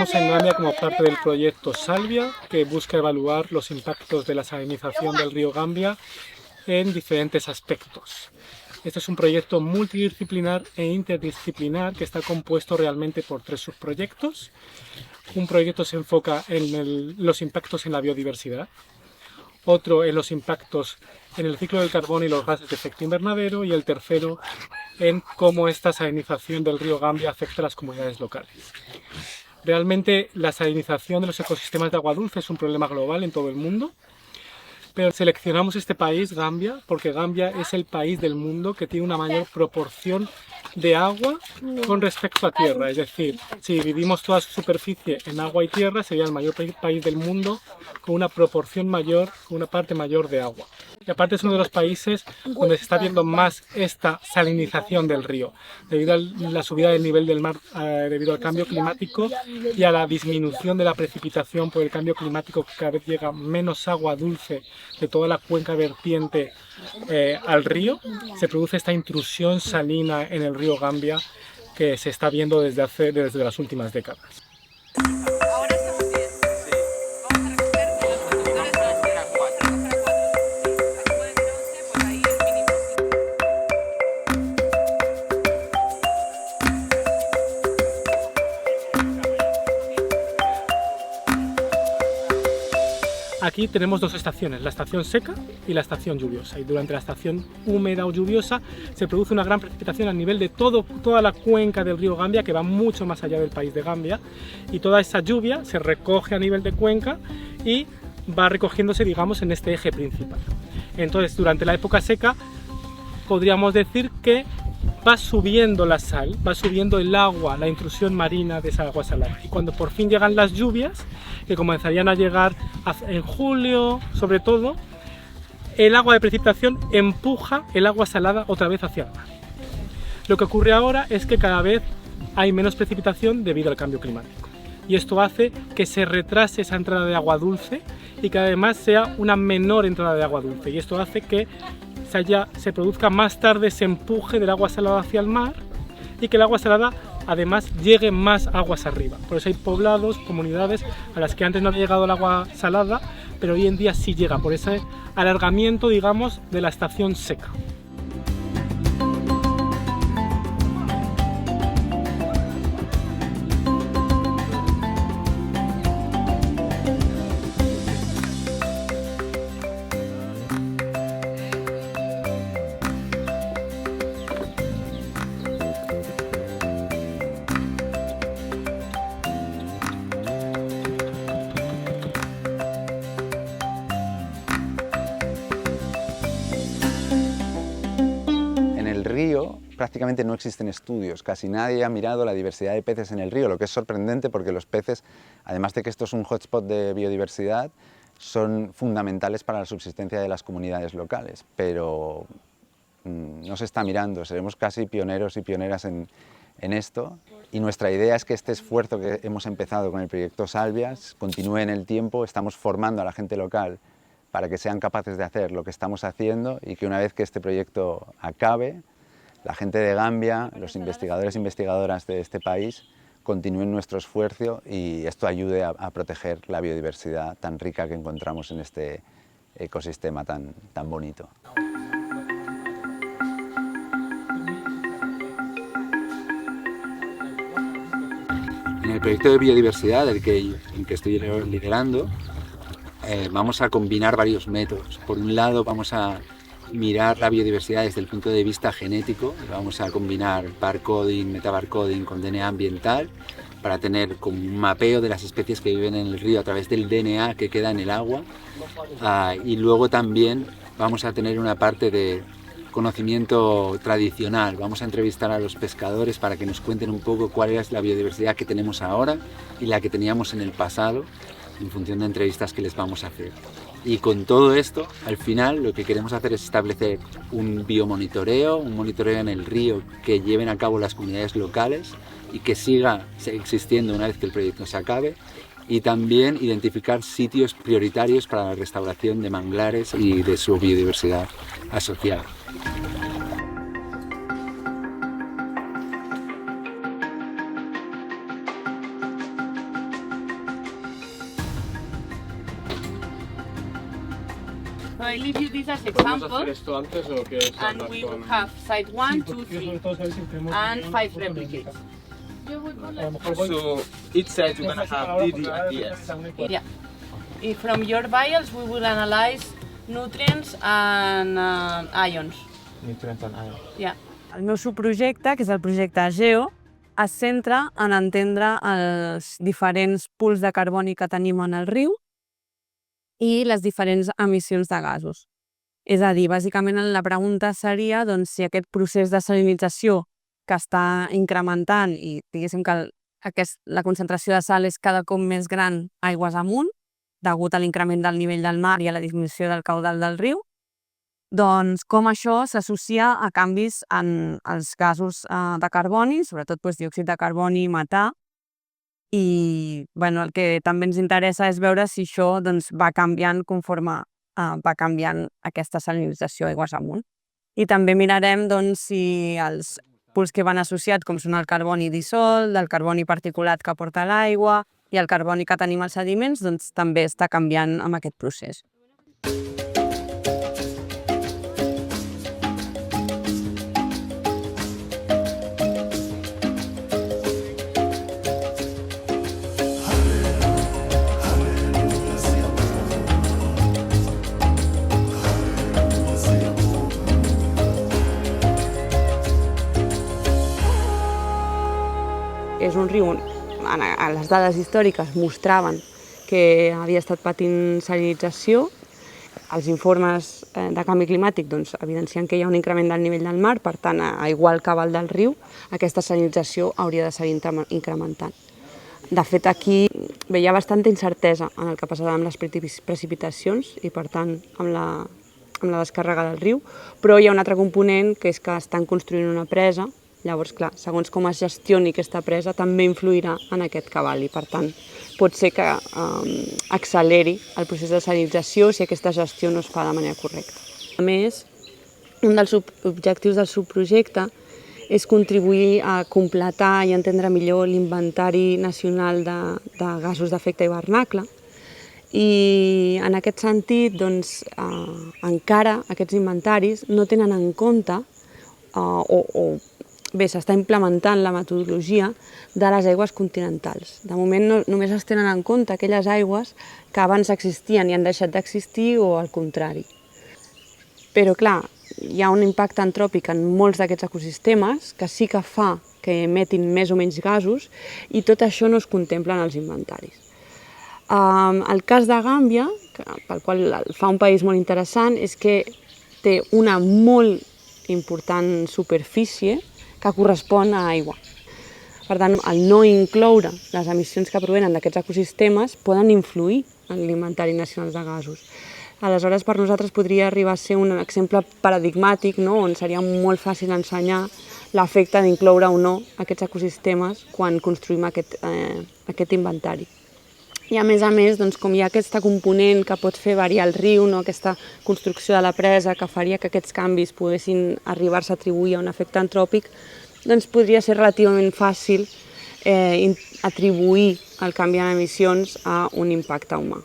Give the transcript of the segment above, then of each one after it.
Estamos en Gambia como parte del proyecto Salvia, que busca evaluar los impactos de la salinización del río Gambia en diferentes aspectos. Este es un proyecto multidisciplinar e interdisciplinar que está compuesto realmente por 3 subproyectos. Un proyecto se enfoca en los impactos en la biodiversidad, otro en los impactos en el ciclo del carbono y los gases de efecto invernadero, y el tercero en cómo esta salinización del río Gambia afecta a las comunidades locales. Realmente la salinización de los ecosistemas de agua dulce es un problema global en todo el mundo, pero seleccionamos este país, Gambia, porque Gambia es el país del mundo que tiene una mayor proporción de agua con respecto a tierra. Es decir, si dividimos toda su superficie en agua y tierra, sería el mayor país del mundo con una proporción mayor, con una parte mayor de agua. Y aparte es uno de los países donde se está viendo más esta salinización del río, debido a la subida del nivel del mar, debido al cambio climático y a la disminución de la precipitación por el cambio climático, que cada vez llega menos agua dulce de toda la cuenca vertiente al río. Se produce esta intrusión salina en el río Gambia que se está viendo desde las últimas décadas. Aquí tenemos 2 estaciones, la estación seca y la estación lluviosa, y durante la estación húmeda o lluviosa se produce una gran precipitación a nivel de toda la cuenca del río Gambia, que va mucho más allá del país de Gambia, y toda esa lluvia se recoge a nivel de cuenca y va recogiéndose, digamos, en este eje principal. Entonces, durante la época seca podríamos decir que va subiendo la sal, va subiendo el agua, la intrusión marina de esa agua salada. Y cuando por fin llegan las lluvias, que comenzarían a llegar en julio, sobre todo, el agua de precipitación empuja el agua salada otra vez hacia el mar. Lo que ocurre ahora es que cada vez hay menos precipitación debido al cambio climático. Y esto hace que se retrase esa entrada de agua dulce y que además sea una menor entrada de agua dulce. Y esto hace que se produzca más tarde ese empuje del agua salada hacia el mar y que el agua salada además llegue más aguas arriba. Por eso hay poblados, comunidades a las que antes no había llegado el agua salada, pero hoy en día sí llega, por ese alargamiento, digamos, de la estación seca. Prácticamente no existen estudios, casi nadie ha mirado la diversidad de peces en el río, lo que es sorprendente porque los peces, además de que esto es un hotspot de biodiversidad, son fundamentales para la subsistencia de las comunidades locales, pero no se está mirando. Seremos casi pioneros y pioneras en esto, y nuestra idea es que este esfuerzo que hemos empezado con el proyecto Salvias continúe en el tiempo. Estamos formando a la gente local para que sean capaces de hacer lo que estamos haciendo, y que una vez que este proyecto acabe, la gente de Gambia, los investigadores e investigadoras de este país continúen nuestro esfuerzo y esto ayude a proteger la biodiversidad tan rica que encontramos en este ecosistema tan bonito. En el proyecto de biodiversidad, el que estoy liderando, vamos a combinar varios métodos. Por un lado, vamos a mirar la biodiversidad desde el punto de vista genético. Vamos a combinar barcoding, metabarcoding con DNA ambiental para tener como un mapeo de las especies que viven en el río a través del DNA que queda en el agua. Y luego también vamos a tener una parte de conocimiento tradicional. Vamos a entrevistar a los pescadores para que nos cuenten un poco cuál es la biodiversidad que tenemos ahora y la que teníamos en el pasado, en función de entrevistas que les vamos a hacer. Y con todo esto, al final, lo que queremos hacer es establecer un biomonitoreo, un monitoreo en el río que lleven a cabo las comunidades locales y que siga existiendo una vez que el proyecto se acabe, y también identificar sitios prioritarios para la restauración de manglares y de su biodiversidad asociada. So I leave you this as ¿Podemos hacer example, esto antes o qué es and we will have site 1, 2, 3, and 5 replicates. A lo mejor voy... So each side you're gonna have DD and DS. Yeah. From your vials, we will analyze nutrients and ions. Yeah. El meu subprojecte, que és el projecte GEO, es centra en entendre els diferents pools de carboni que tenim en el riu i les diferents emissions de gasos. És a dir, bàsicament la pregunta seria doncs, si aquest procés de salinització que està incrementant i diguéssim que la concentració de sal és cada cop més gran aigües amunt, degut a l'increment del nivell del mar i a la disminució del caudal del riu, doncs com això s'associa a canvis en els gasos de carboni, sobretot diòxid de carboni i metà, i el que també ens interessa és veure si això va canviant conforme va canviant aquesta salinització aigües amunt. I també mirarem si els pools que van associats, com són el carboni dissolt, el carboni particulat que porta l'aigua i el carboni que tenim als sediments, també està canviant amb aquest procés. És un riu, a les dades històriques mostraven que havia estat patint salinització. Els informes de canvi climàtic evidencien que hi ha un increment del nivell del mar, per tant, a igual cabal del riu, aquesta salinització hauria de seguir incrementant. De fet, aquí hi ha bastanta incertesa en el que passarà amb les precipitacions i, per tant, amb la descàrrega del riu, però hi ha un altre component, que és que estan construint una presa. Llavors, clar, segons com es gestioni aquesta presa, també influirà en aquest cabal i, per tant, pot ser que acceleri el procés de salinització si aquesta gestió no es fa de manera correcta. A més, un dels objectius del subprojecte és contribuir a completar i entendre millor l'inventari nacional de gasos d'efecte hivernacle i, en aquest sentit, encara aquests inventaris no tenen en compte bé, s'està implementant la metodologia de les aigües continentals. De moment només es tenen en compte aquelles aigües que abans existien i han deixat d'existir o al contrari. Però, clar, hi ha un impacte antròpic en molts d'aquests ecosistemes que sí que fa que emetin més o menys gasos i tot això no es contempla en els inventaris. El cas de Gàmbia, pel qual el fa un país molt interessant, és que té una molt important superfície que correspon a aigua. Per tant, el no incloure les emissions que provenen d'aquests ecosistemes poden influir en l'Inventari Nacional de Gasos. Aleshores, per nosaltres podria arribar a ser un exemple paradigmàtic, on seria molt fàcil ensenyar l'efecte d'incloure o no aquests ecosistemes quan construïm aquest inventari. I a més, com hi ha aquesta component que pot fer variar el riu, aquesta construcció de la presa que faria que aquests canvis poguessin arribar-se a atribuir a un efecte antròpic, podria ser relativament fàcil atribuir el canvi en emissions a un impacte humà.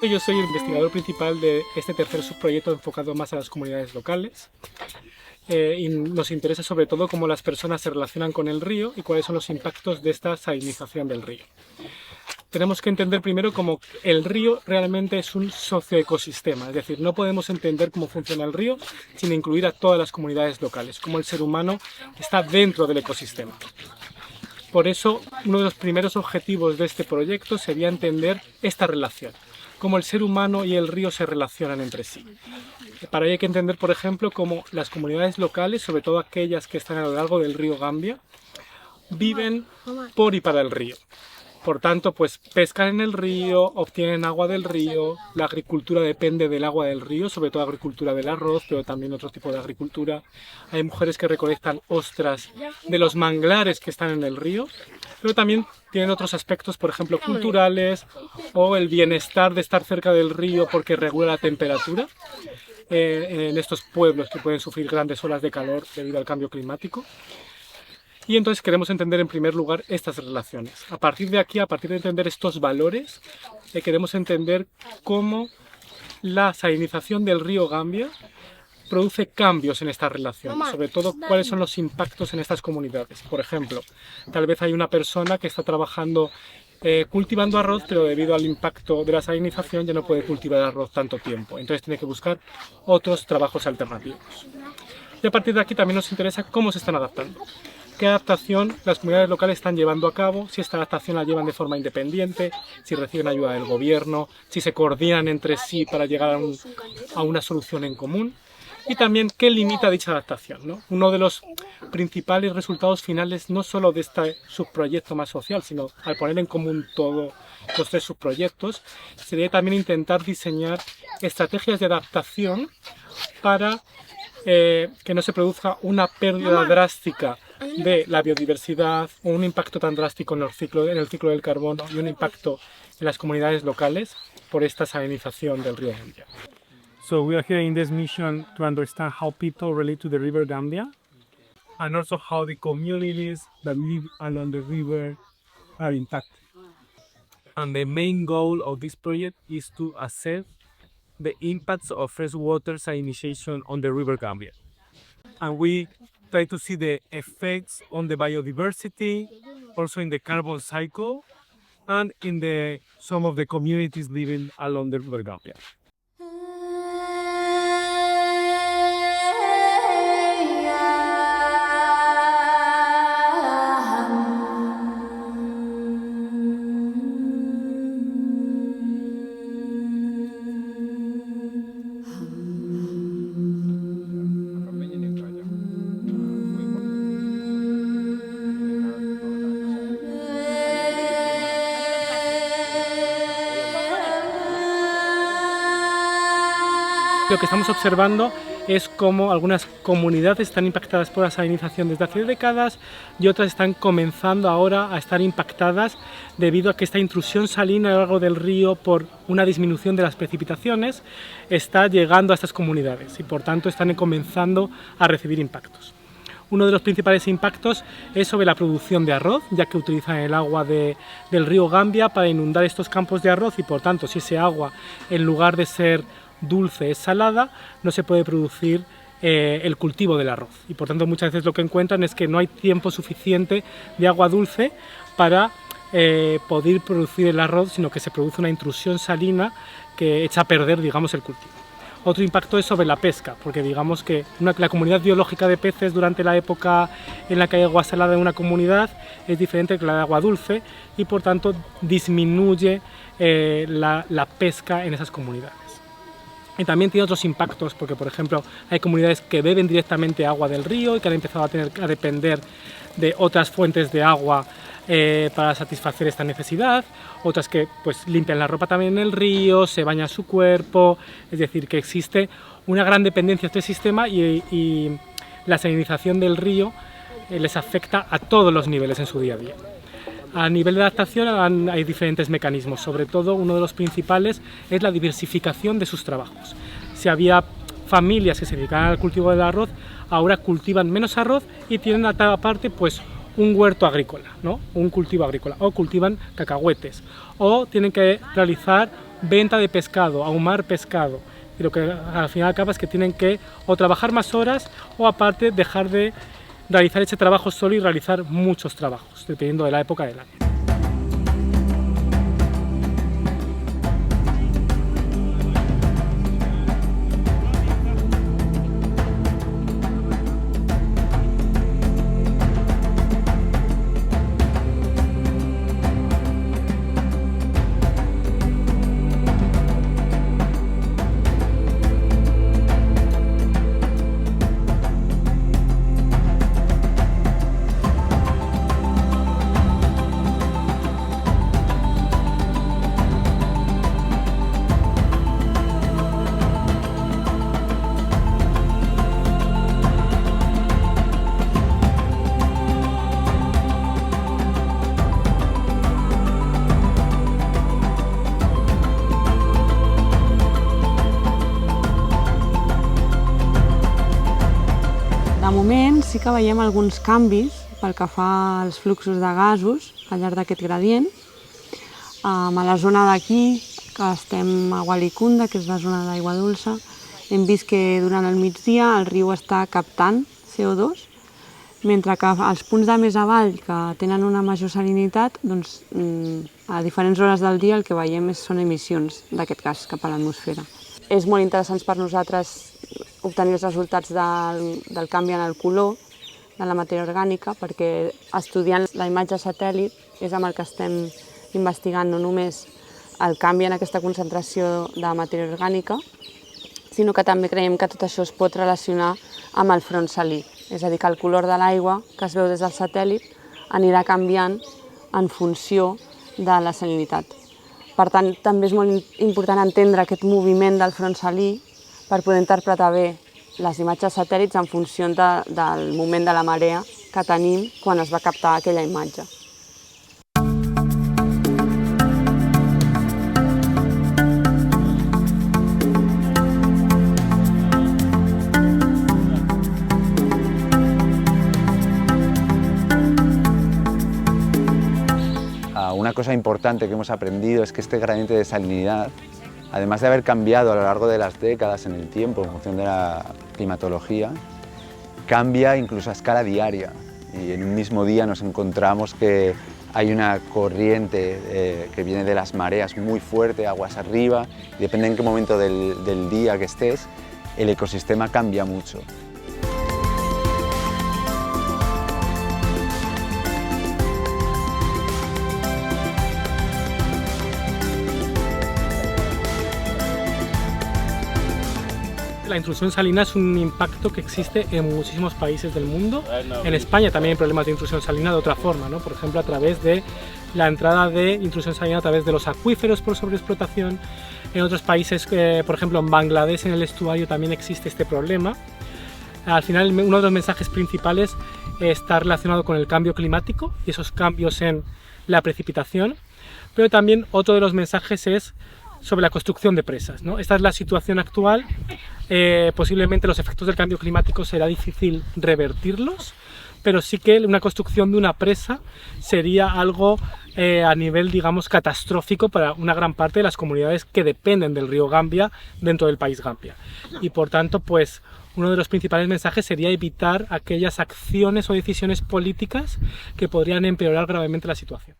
Yo soy el investigador principal de este tercer subproyecto enfocado más a las comunidades locales y nos interesa sobre todo cómo las personas se relacionan con el río y cuáles son los impactos de esta salinización del río. Tenemos que entender primero cómo el río realmente es un socioecosistema, es decir, no podemos entender cómo funciona el río sin incluir a todas las comunidades locales, cómo el ser humano está dentro del ecosistema. Por eso, uno de los primeros objetivos de este proyecto sería entender esta relación, cómo el ser humano y el río se relacionan entre sí. Para ello hay que entender, por ejemplo, cómo las comunidades locales, sobre todo aquellas que están a lo largo del río Gambia, viven por y para el río. Por tanto, pues pescan en el río, obtienen agua del río, la agricultura depende del agua del río, sobre todo agricultura del arroz, pero también otro tipo de agricultura. Hay mujeres que recolectan ostras de los manglares que están en el río, pero también tienen otros aspectos, por ejemplo, culturales, o el bienestar de estar cerca del río porque regula la temperatura en estos pueblos que pueden sufrir grandes olas de calor debido al cambio climático. Y entonces queremos entender en primer lugar estas relaciones. A partir de aquí, a partir de entender estos valores, queremos entender cómo la salinización del río Gambia produce cambios en estas relaciones, sobre todo cuáles son los impactos en estas comunidades. Por ejemplo, tal vez hay una persona que está trabajando cultivando arroz, pero debido al impacto de la salinización ya no puede cultivar arroz tanto tiempo, entonces tiene que buscar otros trabajos alternativos. Y a partir de aquí también nos interesa cómo se están adaptando. Qué adaptación las comunidades locales están llevando a cabo, si esta adaptación la llevan de forma independiente, si reciben ayuda del gobierno, si se coordinan entre sí para llegar a una solución en común, y también qué limita dicha adaptación, ¿no? Uno de los principales resultados finales, no solo de este subproyecto más social, sino al poner en común todos los tres subproyectos, sería también intentar diseñar estrategias de adaptación para que no se produzca una pérdida drástica de la biodiversidad o un impacto tan drástico en el ciclo del carbono y un impacto en las comunidades locales por esta salinización del río Gambia. So we are here in this mission to understand how people relate to the river Gambia and also how the communities that live along the river are impacted. And the main goal of this project is to assess the impacts of freshwater salinization on the river Gambia. And we try to see the effects on the biodiversity, also in the carbon cycle, and in some of the communities living along the river Gambia. Lo que estamos observando es cómo algunas comunidades están impactadas por la salinización desde hace décadas y otras están comenzando ahora a estar impactadas debido a que esta intrusión salina a lo largo del río por una disminución de las precipitaciones está llegando a estas comunidades y por tanto están comenzando a recibir impactos. Uno de los principales impactos es sobre la producción de arroz, ya que utilizan el agua del río Gambia para inundar estos campos de arroz y por tanto si ese agua en lugar de ser dulce es salada, no se puede producir el cultivo del arroz y por tanto muchas veces lo que encuentran es que no hay tiempo suficiente de agua dulce para poder producir el arroz, sino que se produce una intrusión salina que echa a perder, digamos, el cultivo. Otro impacto es sobre la pesca, porque digamos que la comunidad biológica de peces durante la época en la que hay agua salada en una comunidad es diferente que la de agua dulce y por tanto disminuye la pesca en esas comunidades. Y también tiene otros impactos, porque por ejemplo hay comunidades que beben directamente agua del río y que han empezado a depender de otras fuentes de agua para satisfacer esta necesidad, otras que pues limpian la ropa también en el río, se baña su cuerpo, es decir, que existe una gran dependencia de este sistema y la salinización del río les afecta a todos los niveles en su día a día. A nivel de adaptación hay diferentes mecanismos, sobre todo uno de los principales es la diversificación de sus trabajos. Si había familias que se dedicaban al cultivo del arroz, ahora cultivan menos arroz y tienen aparte pues un huerto agrícola, ¿no? Un cultivo agrícola, o cultivan cacahuetes, o tienen que realizar venta de pescado, ahumar pescado, y lo que al final acaba es que tienen que o trabajar más horas o aparte dejar de realizar ese trabajo solo y realizar muchos trabajos, dependiendo de la época del año. sí que veiem alguns canvis pel que fa als fluxos de gasos al llarg d'aquest gradient. A la zona d'aquí, que estem a Walikunda, que és la zona d'aigua dolça, hem vist que durant el migdia el riu està captant CO2, mentre que als punts de més avall, que tenen una major salinitat, doncs, a diferents hores del dia el que veiem són emissions d'aquest gas cap a l'atmosfera. És molt interessant per nosaltres obtenir els resultats del canvi en el color de la matèria orgànica, perquè estudiant la imatge satèl·lit és amb el que estem investigant no només el canvi en aquesta concentració de matèria orgànica, sinó que també creiem que tot això es pot relacionar amb el front salí. És a dir, que el color de l'aigua que es veu des del satèl·lit anirà canviant en funció de la salinitat. Per tant, també és molt important entendre aquest moviment del front salí per poder interpretar bé les imatges satèl·lits en funció del moment de la marea que tenim quan es va captar aquella imatge. Una cosa importante que hemos aprendido es que este gradiente de salinidad, además de haber cambiado a lo largo de las décadas en el tiempo en función de la climatología, cambia incluso a escala diaria. Y en un mismo día nos encontramos que hay una corriente que viene de las mareas muy fuerte, aguas arriba, y depende en qué momento del día que estés, el ecosistema cambia mucho. La intrusión salina es un impacto que existe en muchísimos países del mundo. En España también hay problemas de intrusión salina de otra forma, ¿no? Por ejemplo, a través de la entrada de intrusión salina a través de los acuíferos por sobreexplotación. En otros países, por ejemplo en Bangladesh, en el estuario también existe este problema. Al final, uno de los mensajes principales está relacionado con el cambio climático y esos cambios en la precipitación, pero también otro de los mensajes es sobre la construcción de presas, ¿no? Esta es la situación actual. Posiblemente los efectos del cambio climático será difícil revertirlos, pero sí que una construcción de una presa sería algo a nivel, digamos, catastrófico para una gran parte de las comunidades que dependen del río Gambia dentro del país Gambia. Y por tanto, pues uno de los principales mensajes sería evitar aquellas acciones o decisiones políticas que podrían empeorar gravemente la situación.